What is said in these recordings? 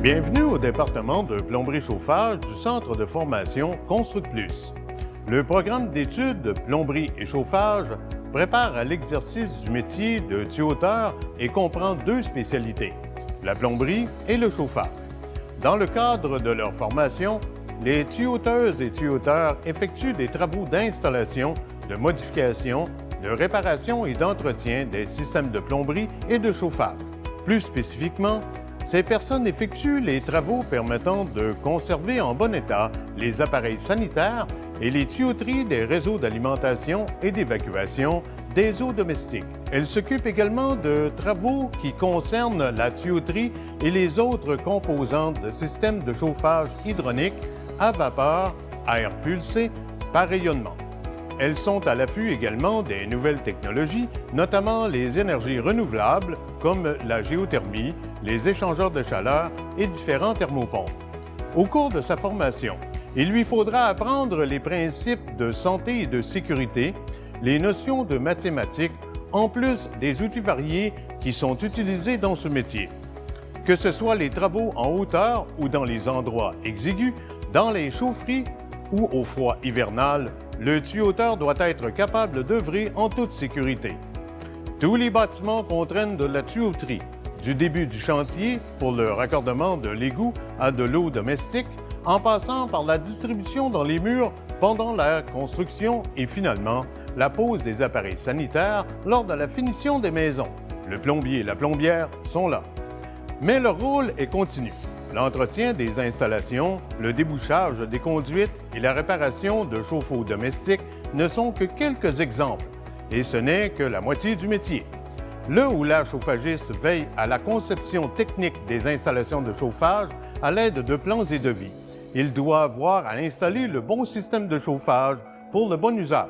Bienvenue au département de plomberie-chauffage du Centre de formation ConstructPlus. Le programme d'études de plomberie et chauffage prépare à l'exercice du métier de tuyauteur et comprend deux spécialités, la plomberie et le chauffage. Dans le cadre de leur formation, les tuyauteuses et tuyauteurs effectuent des travaux d'installation, de modification, de réparation et d'entretien des systèmes de plomberie et de chauffage. Plus spécifiquement, ces personnes effectuent les travaux permettant de conserver en bon état les appareils sanitaires et les tuyauteries des réseaux d'alimentation et d'évacuation des eaux domestiques. Elles s'occupent également de travaux qui concernent la tuyauterie et les autres composantes de systèmes de chauffage hydronique à vapeur, à air pulsé, par rayonnement. Elles sont à l'affût également des nouvelles technologies, notamment les énergies renouvelables comme la géothermie, les échangeurs de chaleur et différents thermopompes. Au cours de sa formation, il lui faudra apprendre les principes de santé et de sécurité, les notions de mathématiques, en plus des outils variés qui sont utilisés dans ce métier. Que ce soit les travaux en hauteur ou dans les endroits exigus, dans les chaufferies ou au froid hivernal, le tuyauteur doit être capable d'œuvrer en toute sécurité. Tous les bâtiments contraignent de la tuyauterie, du début du chantier pour le raccordement de l'égout à de l'eau domestique, en passant par la distribution dans les murs pendant la construction et finalement la pose des appareils sanitaires lors de la finition des maisons. Le plombier et la plombière sont là. Mais leur rôle est continu. L'entretien des installations, le débouchage des conduites et la réparation de chauffe-eau domestiques ne sont que quelques exemples, et ce n'est que la moitié du métier. Le ou la chauffagiste veille à la conception technique des installations de chauffage à l'aide de plans et devis. Il doit avoir à installer le bon système de chauffage pour le bon usage.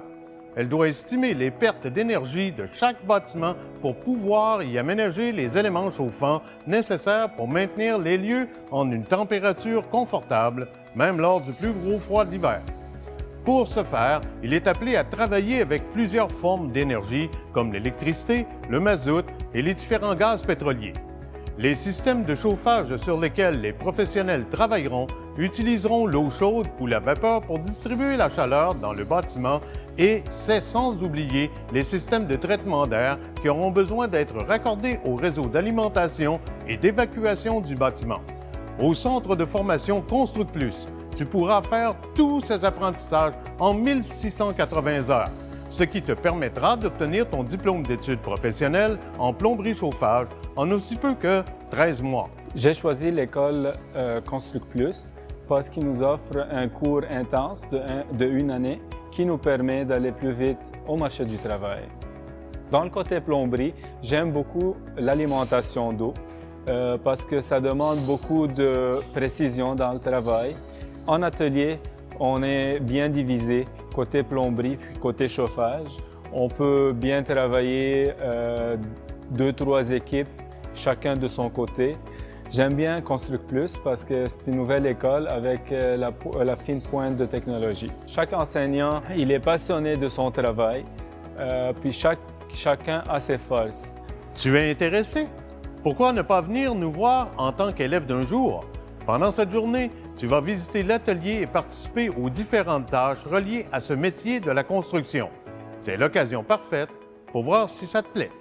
Elle doit estimer les pertes d'énergie de chaque bâtiment pour pouvoir y aménager les éléments chauffants nécessaires pour maintenir les lieux en une température confortable, même lors du plus gros froid de l'hiver. Pour ce faire, il est appelé à travailler avec plusieurs formes d'énergie comme l'électricité, le mazout et les différents gaz pétroliers. Les systèmes de chauffage sur lesquels les professionnels travailleront utiliseront l'eau chaude ou la vapeur pour distribuer la chaleur dans le bâtiment et c'est sans oublier les systèmes de traitement d'air qui auront besoin d'être raccordés au réseau d'alimentation et d'évacuation du bâtiment. Au centre de formation ConstructPlus, tu pourras faire tous ces apprentissages en 1680 heures, ce qui te permettra d'obtenir ton diplôme d'études professionnelles en plomberie-chauffage en aussi peu que 13 mois. J'ai choisi l'école ConstructPlus parce qu'il nous offre un cours intense de une année qui nous permet d'aller plus vite au marché du travail. Dans le côté plomberie, j'aime beaucoup l'alimentation d'eau parce que ça demande beaucoup de précision dans le travail. En atelier, on est bien divisé côté plomberie puis côté chauffage. On peut bien travailler 2-3 équipes, chacun de son côté. J'aime bien ConstructPlus parce que c'est une nouvelle école avec la fine pointe de technologie. Chaque enseignant, il est passionné de son travail, puis chacun a ses forces. Tu es intéressé? Pourquoi ne pas venir nous voir en tant qu'élève d'un jour? Pendant cette journée, tu vas visiter l'atelier et participer aux différentes tâches reliées à ce métier de la construction. C'est l'occasion parfaite pour voir si ça te plaît.